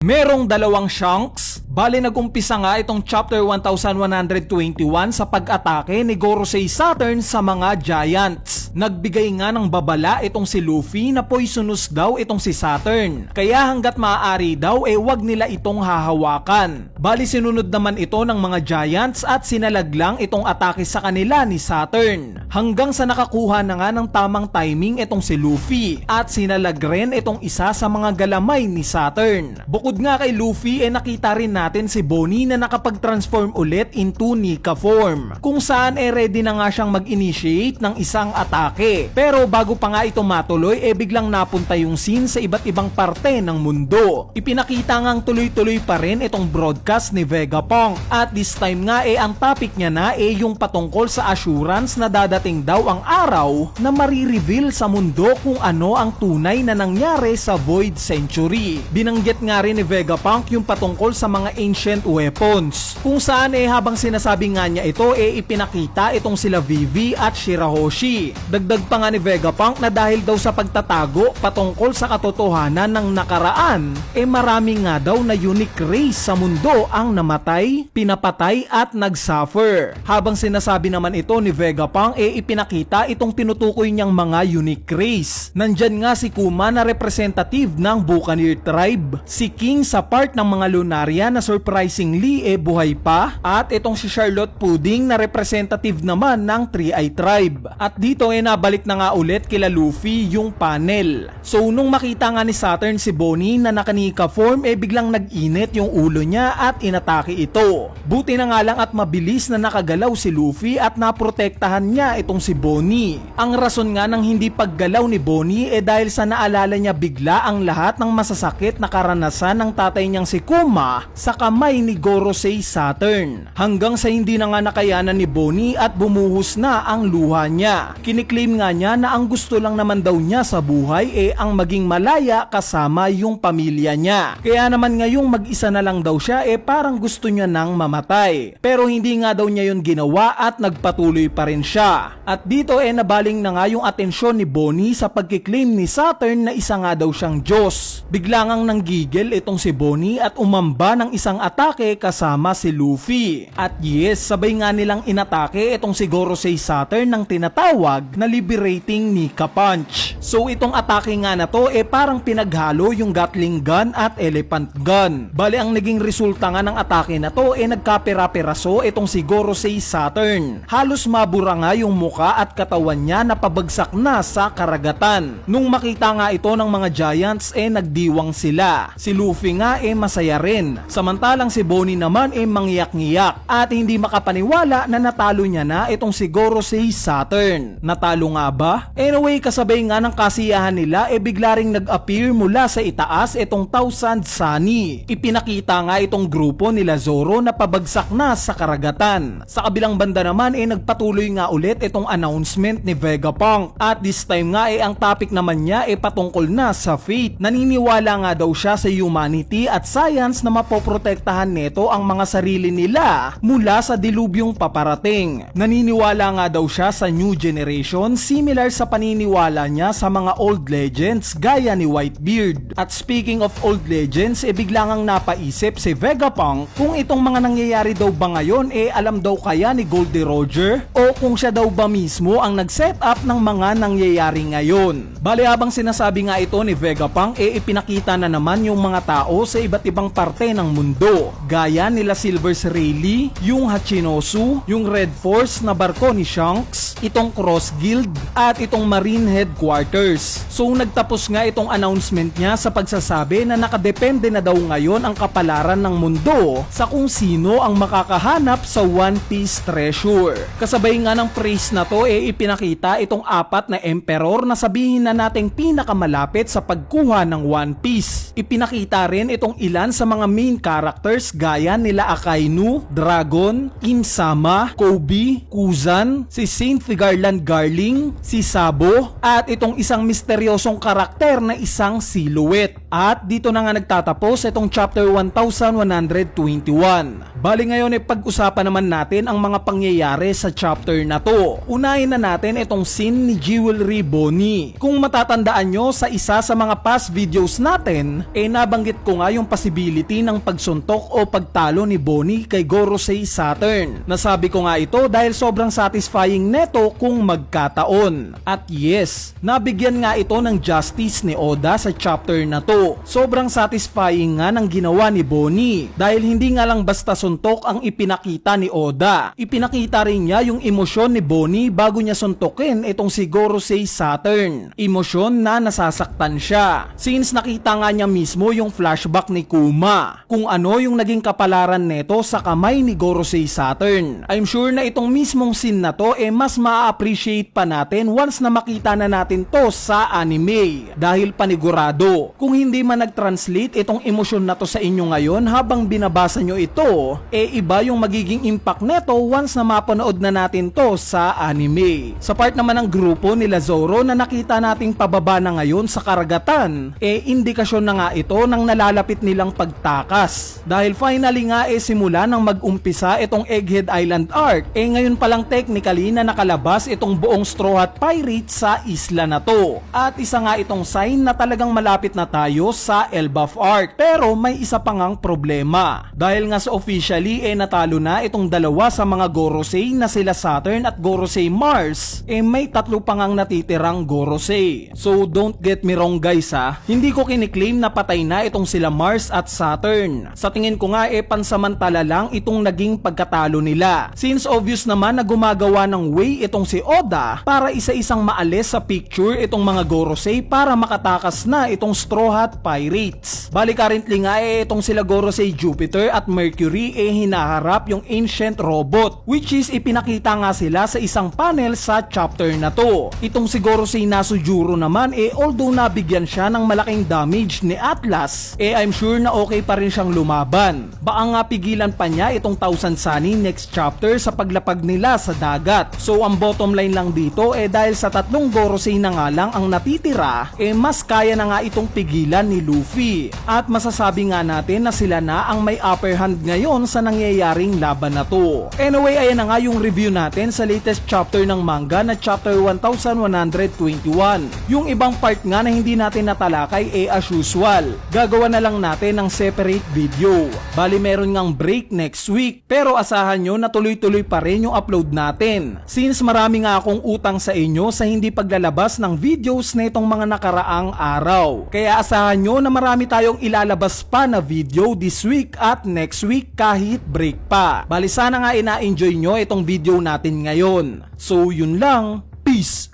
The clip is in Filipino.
Merong dalawang Shanks. Bale nag-umpisa nga itong chapter 1121 sa pag-atake ni Gorosei Saturn sa mga Giants. Nagbigay nga ng babala itong si Luffy na poisonous daw itong si Saturn. Kaya hanggat maaari daw wag nila itong hahawakan. Bali sinunod naman ito ng mga Giants at sinalaglang itong atake sa kanila ni Saturn. Hanggang sa nakakuha na nga ng tamang timing itong si Luffy at sinalag rin itong isa sa mga galamay ni Saturn. Bukod nga kay Luffy nakita rin natin si Bonnie na nakapag-transform ulit into Nika form, kung saan ready na nga siyang mag-initiate ng isang atake. Pero bago pa nga ito matuloy biglang napunta yung scene sa iba't ibang parte ng mundo. Ipinakita ngang tuloy-tuloy pa rin itong broadcast ni Vegapunk at this time nga ang topic niya na yung patungkol sa assurance na dadating daw ang araw na marireveal sa mundo kung ano ang tunay na nangyari sa Void Century. Binanggit nga rin ni Vegapunk yung patungkol sa mga ancient weapons, kung saan habang sinasabi nga niya ito ipinakita itong sila Vivi at Shirahoshi. Dagdag pa nga ni Vegapunk na dahil daw sa pagtatago patungkol sa katotohanan ng nakaraan marami nga daw na unique race sa mundo ang namatay, pinapatay at nagsuffer. Habang sinasabi naman ito ni Vegapunk ipinakita itong tinutukoy niyang mga unique race. Nandyan nga si Kuma na representative ng Buccaneer tribe, si King sa part ng mga Lunaria na surprisingly buhay pa, at itong si Charlotte Pudding na representative naman ng 3-Eye tribe. At dito nabalik na nga ulit kila Luffy yung panel. So nung makita nga ni Saturn si Bonnie na nakanika form biglang nag-init yung ulo niya at inatake ito. Buti na nga lang at mabilis na nakagalaw si Luffy at naprotektahan niya itong si Bonnie. Ang rason nga ng hindi paggalaw ni Bonnie dahil sa naalala niya bigla ang lahat ng masasakit na karanasan ng tatay niyang si Kuma sa kamay ni Gorosei Saturn. Hanggang sa hindi na nga nakayanan ni Bonnie at bumuhos na ang luha niya. Kiniklaim nga niya na ang gusto lang naman daw niya sa buhay ang maging malaya kasama yung pamilya niya. Kaya naman ngayong mag-isa na lang daw siya parang gusto niya nang mamatay. Pero hindi nga daw niya yun ginawa at nagpatuloy pa rin siya. At dito nabaling na nga yung atensyon ni Bonnie sa pagkiklaim ni Saturn na isa nga daw siyang Diyos. Bigla ngang nanggigil itong si Bonnie at umamba ng isang atake kasama si Luffy. At yes, sabay nga nilang inatake itong si Gorosei Saturn ng tinatawag na Liberating Nika Punch. So itong atake nga na to parang pinaghalo yung Gatling gun at Elephant gun. Bali ang naging resulta nga ng atake na to nagkapera-peraso itong si Gorosei Saturn. Halos mabura nga yung muka at katawan niya na pabagsak na sa karagatan. Nung makita nga ito ng mga Giants nagdiwang sila. Si Luffy nga masaya rin. Samantalang si Bonnie naman mangyak-ngiyak at hindi makapaniwala na natalo niya na itong si Gorosei Saturn. Natalo nga ba? Anyway, kasabay nga ng kasiyahan nila bigla ring nag-appear mula sa itaas itong Thousand Sunny. Ipinakita nga itong grupo nila Zoro na pabagsak na sa karagatan. Sa kabilang banda naman nagpatuloy nga ulit itong announcement ni Vegapunk at this time nga ang topic naman niya patungkol na sa fate. Naniniwala nga daw siya sa humanity at science na mapoprotektahan nito ang mga sarili nila mula sa dilubyong paparating. Naniniwala nga daw siya sa new generation similar sa paniniwala niya sa mga old legends gaya ni Whitebeard. At speaking of old legends bigla ngang napaisip si Vegapunk kung itong mga nangyayari daw ba ngayon alam daw kaya ni Goldie Roger o kung siya daw ba mismo ang nag-set up ng mga nangyayari ngayon. Bali habang sinasabi nga ito ni Vegapunk ipinakita na naman yung mga tao sa iba't ibang parte ng mundo gaya nila Silver's Rayleigh, yung Hachinosu, yung Red Force na barko ni Shanks, itong Cross Guild at itong Marine Headquarters. So nagtapos nga itong announcement niya sa pagsasabi na nakadepende na daw ngayon ang kapalaran ng mundo sa kung sino ang makakahanap sa One Piece treasure. Kasabay nga ng praise na to ipinakita itong apat na emperor na sabihin na nating pinakamalapit sa pagkuha ng One Piece. Ipinakita rin itong ilan sa mga main characters gaya nila Akainu, Dragon, Insama, Kobe, Kuzan, si Saint Figarland Garling, si Sabo at itong isang misteryosong karakter na isang silhouette. At dito na nga nagtatapos itong chapter 1121. Bali ngayon pag-usapan naman natin ang mga pangyayari sa chapter na to. Unahin na natin itong scene ni Jewelry Bonnie. Kung matatandaan nyo sa isa sa mga past videos natin, nabanggit ko nga yung possibility ng pagsuntok o pagtalo ni Bonnie kay Gorosei Saturn. Nasabi ko nga ito dahil sobrang satisfying neto kung magkataon. At yes, nabigyan nga ito ng justice ni Oda sa chapter na to. Sobrang satisfying nga ng ginawa ni Bonnie dahil hindi nga lang basta suntok ang ipinakita ni Oda. Ipinakita rin niya yung emosyon ni Bonnie bago niya suntokin itong si Gorosei Saturn. Emosyon na nasasaktan siya. Since nakita nga niya mismo yung flashback ni Kuma kung ano yung naging kapalaran neto sa kamay ni Gorosei Saturn. I'm sure na itong mismong scene na to mas ma-appreciate pa natin once na makita na natin to sa anime dahil panigurado kung hindi man nag-translate itong emosyon na to sa inyo ngayon habang binabasa nyo ito, iba yung magiging impact neto once na mapanood na natin to sa anime. Sa part naman ng grupo nila Zoro na nakita nating pababa na ngayon sa karagatan, indikasyon na nga ito ng nalalapit nilang pagtakas. Dahil finally nga simula nang mag-umpisa itong Egghead Island arc, ngayon palang technically na nakalabas itong buong Straw Hat Pirates sa isla na to. At isa nga itong sign na talagang malapit na tayo sa Elbaf arc. Pero may isa pa ngang problema. Dahil nga sa officially natalo na itong dalawa sa mga Gorosei na sila Saturn at Gorosei Mars, may tatlo pa ngang natitirang Gorosei. So don't get me wrong guys ha, hindi ko kiniklaim na patay na itong sila Mars at Saturn. Sa tingin ko nga pansamantala lang itong naging pagkatalo nila. Since obvious naman na gumagawa ng way itong si Oda para isa-isang maalis sa picture itong mga Gorosei para makatakas na itong Straw Hat Pirates. Bali currently nga itong sila Gorosei Jupiter at Mercury hinaharap yung ancient robot, which is ipinakita nga sila sa isang panel sa chapter na to. Itong si Gorosei Nasujuro naman although nabigyan siya ng malaking damage ni Atlas, I'm sure na okay pa rin siyang lumaban. Baka nga pigilan pa niya itong Thousand Sunny next chapter sa paglapag nila sa dagat. So ang bottom line lang dito dahil sa tatlong Gorosei na nga lang ang natitira, mas kaya na nga itong pigilan ni Luffy. At masasabi nga natin na sila na ang may upper hand ngayon sa nangyayaring laban na to. Anyway, ayan na nga yung review natin sa latest chapter ng manga na chapter 1121. Yung ibang part nga na hindi natin natalakay as usual, gagawa na lang natin ng separate video. Bali meron ngang break next week, pero asahan nyo na tuloy-tuloy pa rin yung upload natin. Since marami nga akong utang sa inyo sa hindi paglalabas ng videos na itong mga nakaraang araw. Kaya asahan nyo na marami tayong ilalabas pa na video this week at next week kahit break pa. Bali sana nga ina-enjoy nyo itong video natin ngayon. So yun lang, peace!